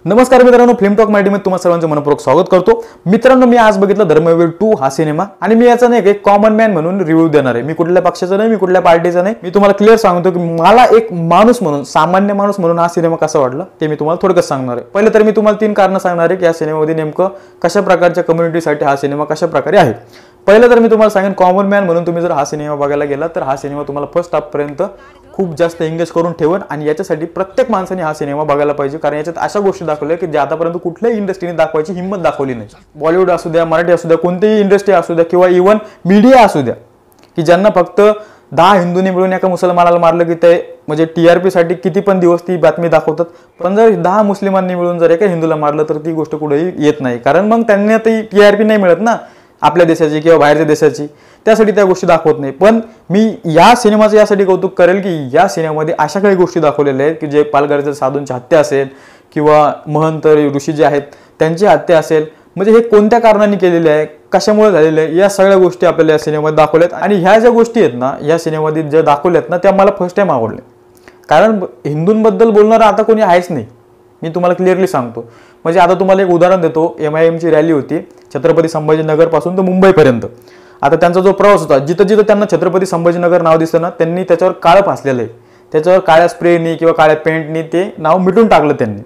नमस्कार मित्रांनो, film talk मराठीमध्ये तुम्हा सर्वांचं मनपूर्वक स्वागत करतो। मित्रांनो, मी आज बघितलं धर्मवीर 2 हा सिनेमा आणि मी याचा नाही एक कॉमन मॅन म्हणून रिव्ह्यू देणार आहे। मी कुठल्या पक्षाचा नाही, मी कुठल्या पार्टीचा नाही। मी तुम्हाला क्लिअर सांगतो की मला एक माणूस म्हणून, सामान्य माणूस म्हणून हा सिनेमा कसा वाटला ते मी तुम्हाला थोडक्यात सांगणार आहे। पहिले तर मी तुम्हाला 3 कारण सांगणार आहे की या सिनेमामध्ये नेमकं कशा प्रकारच्या कम्युनिटीसाठी हा सिनेमा कशा प्रकारे आहे। पहिलं तर मी तुम्हाला सांगेन, कॉमन मॅन म्हणून तुम्ही जर हा सिनेमा बघायला गेला तर हा सिनेमा तुम्हाला फर्स्ट हाफ पर्यंत खूप जास्त एंगेज करून ठेवेल आणि याच्यासाठी प्रत्येक माणसाने हा सिनेमा बघायला पाहिजे, कारण याच्यात अशा गोष्टी दाखवल्या की ज्या आतापर्यंत कुठल्याही इंडस्ट्रीने दाखवायची हिंमत दाखवली नाही। बॉलिवूड असू द्या, मराठी असू द्या, कोणतीही इंडस्ट्री असू द्या किंवा इव्हन मीडिया असू द्या, की ज्यांना फक्त 10 हिंदूंनी मिळून एका मुसलमानाला मारलं की ते म्हणजे TRP साठी किती पण दिवस ती बातमी दाखवतात, पण जर 10 मुस्लिमांनी मिळून जर एका हिंदूला मारलं तर ती गोष्ट कुठेही येत नाही, कारण मग त्यांना ती TRP नाही मिळत ना आपल्या देशाची किंवा बाहेरच्या देशाची, त्यासाठी त्या गोष्टी दाखवत नाही। पण मी या सिनेमाचं यासाठी कौतुक करेल की या सिनेमामध्ये अशा काही गोष्टी दाखवलेल्या आहेत की जे पालघरच्या साधूंची हत्या असेल किंवा महंत ऋषी जे आहेत त्यांची हत्या असेल, म्हणजे हे कोणत्या कारणाने केलेले आहे, कशामुळे झालेले आहे, या सगळ्या गोष्टी आपल्याला या सिनेमात दाखवल्यात। आणि ह्या ज्या गोष्टी आहेत ना या सिनेमामध्ये ज्या दाखवल्यात ना त्या मला फर्स्ट टाइम आवडल्या, कारण हिंदूंबद्दल बोलणारा आता कोणी आहेच नाही। मी तुम्हाला क्लिअरली सांगतो, म्हणजे आता तुम्हाला एक उदाहरण देतो। MIM ची रॅली होती छत्रपती संभाजीनगर पासून तर मुंबईपर्यंत। आता त्यांचा जो प्रवास होता, जिथं जिथं त्यांना छत्रपती संभाजीनगर नाव दिसलं ना त्यांनी त्याच्यावर काळं फासलेलं आहे, त्याच्यावर काळ्या स्प्रेनी किंवा काळ्या पेंटनी ते नाव मिटून टाकलं त्यांनी।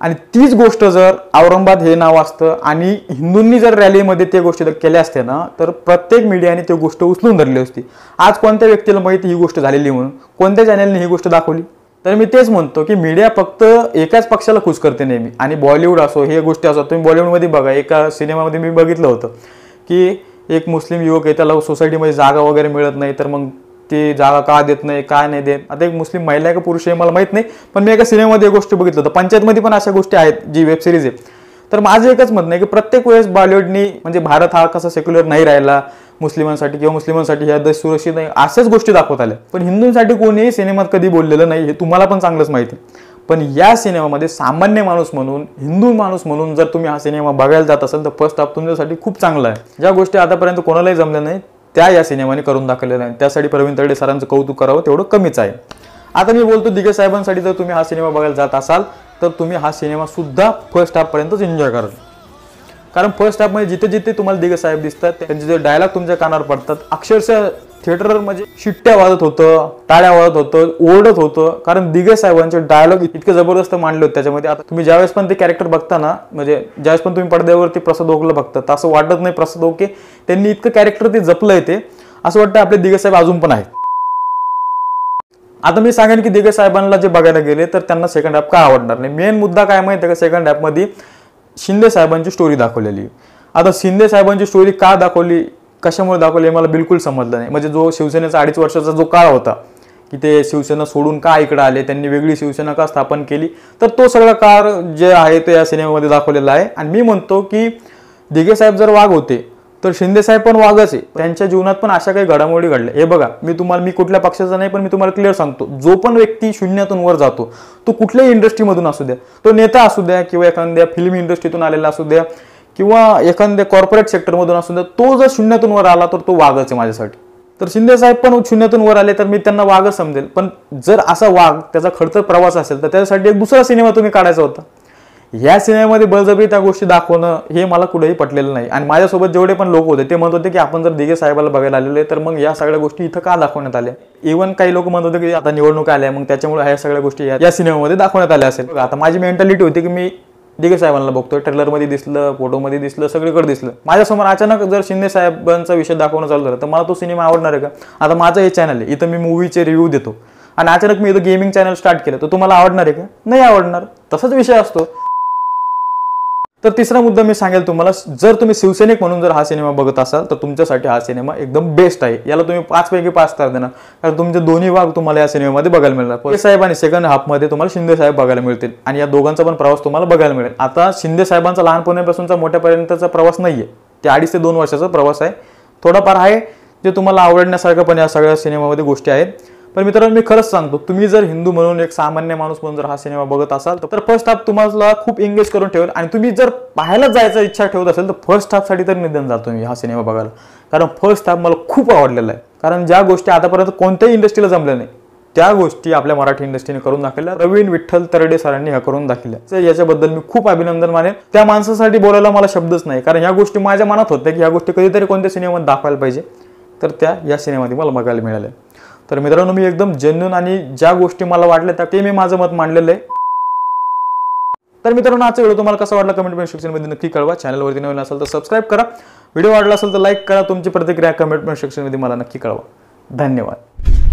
आणि तीच गोष्ट जर औरंगाबाद हे नाव असतं आणि हिंदूंनी जर रॅलीमध्ये ते गोष्टी केल्या असत्या ना तर प्रत्येक मीडियाने ती गोष्ट उचलून धरली असती। आज कोणत्या व्यक्तीला माहिती ही गोष्ट झालेली म्हणून, कोणत्या चॅनलने ही गोष्ट दाखवली? तर मी तेच म्हणतो की मीडिया फक्त एकाच पक्षाला खुश करते नेहमी। आणि बॉलिवूड असो, हे गोष्टी असो, तुम्ही बॉलिवूडमध्ये बघा, एका सिनेमामध्ये मी बघितलं होतं की एक मुस्लिम युवक आहे, त्याला सोसायटीमध्ये जागा वगैरे मिळत नाही, तर मग ती जागा का देत नाही, काय नाही देत। आता एक मुस्लिम महिला आहे का पुरुष आहे मला माहित नाही, पण मी एका सिनेमामध्ये एक गोष्ट बघितलं होतं। पंचायतमध्ये पण अशा गोष्टी आहेत, जी वेब सिरीज आहे। तर माझं एकच म्हणणं आहे की प्रत्येक वेळेस बॉलिवूडनी, म्हणजे भारत हा कसा सेक्युलर नाही राहिला मुस्लिमांसाठी किंवा मुस्लिमांसाठी ह्या देश सुरक्षित नाही अशाच गोष्टी दाखवत आल्या, पण हिंदूंसाठी कोणीही सिनेमात कधी बोललेलं नाही, हे तुम्हाला पण चांगलंच माहिती। पण या सिनेमामध्ये सामान्य माणूस म्हणून, हिंदू माणूस म्हणून जर तुम्ही हा सिनेमा बघायला जात असाल तर फर्स्ट हाफ तुमच्यासाठी खूप चांगला आहे। ज्या गोष्टी आतापर्यंत कोणालाही जमल्या नाही त्या या सिनेमाने करून दाखवलेल्या आहेत, त्यासाठी प्रवीण तरडे सरांचं कौतुक करावं तेवढं कमीच आहे। आता मी बोलतो दिघे साहेबांसाठी, जर तुम्ही हा सिनेमा बघायला जात असाल तर तुम्ही हा सिनेमा सुद्धा फर्स्ट हाफ पर्यंतच एन्जॉय कराल, कारण फर्स्ट हाफ मध्ये जिथे जिथे तुम्हाला दिघे साहेब दिसतात त्यांचे जे डायलॉग तुमच्या कानावर पडतात, अक्षरशः थिएटर म्हणजे शिट्ट्या वाजत होतं, टाळ्या वाजत होतं, ओरडत होतं, कारण दिघे साहेबांचे डायलॉग इतके जबरदस्त मांडले होते त्याच्यामध्ये। आता तुम्ही ज्यावेळेस पण ते कॅरेक्टर बघता ना, म्हणजे ज्यावेळेस पण तुम्ही पडद्यावरती प्रसाद ओकला बघता तर असं वाटत नाही प्रसाद ओके त्यांनी इतकं कॅरेक्टर ते जपलंय, ते असं वाटतं आपले दिघे साहेब अजून पण आहेत। आता मी सांगेन की दिघे साहेबांना जे बघायला गेले तर त्यांना सेकंड हाफ का आवडणार नाही। मेन मुद्दा काय माहिती आहे का, सेकंड हाफ मध्ये शिंदे साहेबांची स्टोरी दाखवलेली। आता शिंदे साहेबांची स्टोरी का दाखवली, कशामुळे दाखवली मला बिलकुल समजलं नाही। म्हणजे जो शिवसेनेचा 2.5 वर्षाचा जो काळ होता की ते शिवसेना सोडून का इकडे आले, त्यांनी वेगळी शिवसेना का स्थापन केली, तर तो सगळा काळ जे आहे ते या सिनेमामध्ये दाखवलेला आहे। आणि मी म्हणतो की दिघे साहेब जर वाघ होते तर शिंदे साहेब पण वाघच आहे, त्यांच्या जीवनात पण अशा काही घडामोडी घडल्या। हे बघा, मी कुठल्या पक्षाचा नाही, पण मी तुम्हाला क्लिअर सांगतो, जो पण व्यक्ती शून्यातून वर जातो तो कुठल्याही इंडस्ट्रीमधून असू द्या, तो नेता असू द्या किंवा एखाद्या फिल्म इंडस्ट्रीतून आलेला असू द्या किंवा एखाद्या कॉर्पोरेट सेक्टरमधून असू द्या, तो जर शून्यातून वर आला तर तो वाघच आहे माझ्यासाठी। तर शिंदे साहेब पण शून्यातून वर आले तर मी त्यांना वाघच समजेल, पण जर असा वाघ त्याचा खडतर प्रवास असेल तर त्यासाठी एक दुसरा सिनेमा तुम्ही काढायचा होता। या सिनेमामध्ये बळजबरी त्या गोष्टी दाखवणं हे मला कुठेही पटलेलं नाही। आणि माझ्यासोबत जेवढे पण लोक होते ते म्हणत होते की आपण जर दिघे साहेबाला बघायला आलेले तर मग या सगळ्या गोष्टी इथं का दाखवण्यात आल्या। इव्हन काही लोक म्हणत होते की आता निवडणूक आल्या मग त्याच्यामुळे ह्या सगळ्या गोष्टी या सिनेमामध्ये दाखवण्यात आल्या असेल। आता माझी मेंटॅलिटी होती की मी दिघे साहेबांना बघतोय, ट्रेलरमध्ये दिसलं, फोटोमध्ये दिसलं, सगळीकडे दिसलं, माझ्यासमोर अचानक जर शिंदे साहेबांचा विषय दाखवणं चालू झालं तर मला तो सिनेमा आवडणार आहे का? आता माझं हे चॅनल आहे, इथं मी मूवीचे रिव्ह्यू देतो आणि अचानक मी इथं गेमिंग चॅनल स्टार्ट केलं तर तुम्हाला आवडणार आहे का? नाही आवडणार, तसाच विषय असतो। तर तिसरा मुद्दा मी सांगेल तुम्हाला, जर तुम्ही शिवसैनिक म्हणून जर हा सिनेमा बघत असाल तर तुमच्यासाठी हा सिनेमा एकदम बेस्ट आहे। याला तुम्ही 5 पैकी 5 स्टार देणार, कारण तुमचे दोन्ही भाग तुम्हाला या सिनेमामध्ये बघायला मिळणार। दिघे साहेब आणि सेकंड हाफ मध्ये तुम्हाला शिंदे साहेब बघायला मिळतील आणि या दोघांचा पण प्रवास तुम्हाला बघायला मिळेल। आता शिंदे साहेबांचा लहानपणापासूनचा मोठ्यापर्यंतचा प्रवास नाहीये, ते 2.5 ते 2 वर्षाचा प्रवास आहे, थोडाफार आहे जे तुम्हाला आवडण्यासारखं पण या सगळ्या सिनेमामध्ये गोष्टी आहेत। पण मित्रांनो मी खरंच सांगतो, तुम्ही जर हिंदू म्हणून, एक सामान्य माणूस म्हणून जर हा सिनेमा बघत असाल तर फर्स्ट हाफ तुम्हाला खूप एंगेज करून ठेवेल। आणि तुम्ही जर पाहायला जायची इच्छा ठेवत असेल तर फर्स्ट हाफ साठी तर निदान जातो मी हा सिनेमा बघायला, कारण फर्स्ट हाफ मला खूप आवडलेला आहे। कारण ज्या गोष्टी आतापर्यंत कोणत्याही इंडस्ट्रीला जमल्या नाही त्या गोष्टी आपल्या मराठी इंडस्ट्रीने करून दाखवल्या. प्रवीण विठ्ठल तरडे सरांनी ह्या करून दाखवल्या. याच्याबद्दल मी खूप अभिनंदन मानेन. त्या माणसासाठी बोलायला मला शब्दच नाही, कारण ह्या गोष्टी माझ्या मनात होत्या की ह्या गोष्टी कधीतरी कोणत्या सिनेमात दाखवायला पाहिजे, तर त्या या सिनेमामध्ये मला बघायला मिळाल्या. तर मित्रांनो, मी एकदम जेन्युइन आणि ज्या गोष्टी मला वाटल्या त्या ते मी माझं मत मांडलेलं आहे. तर मित्रांनो, आजचा व्हिडिओ तुम्हाला कसा वाटला कमेंट सेक्शनमध्ये नक्की कळवा. चॅनलवरती नवीन असेल तर सबस्क्राईब करा. व्हिडिओ आवडला असेल तर लाईक करा. तुमची प्रतिक्रिया कमेंट सेक्शनमध्ये मला नक्की कळवा. धन्यवाद.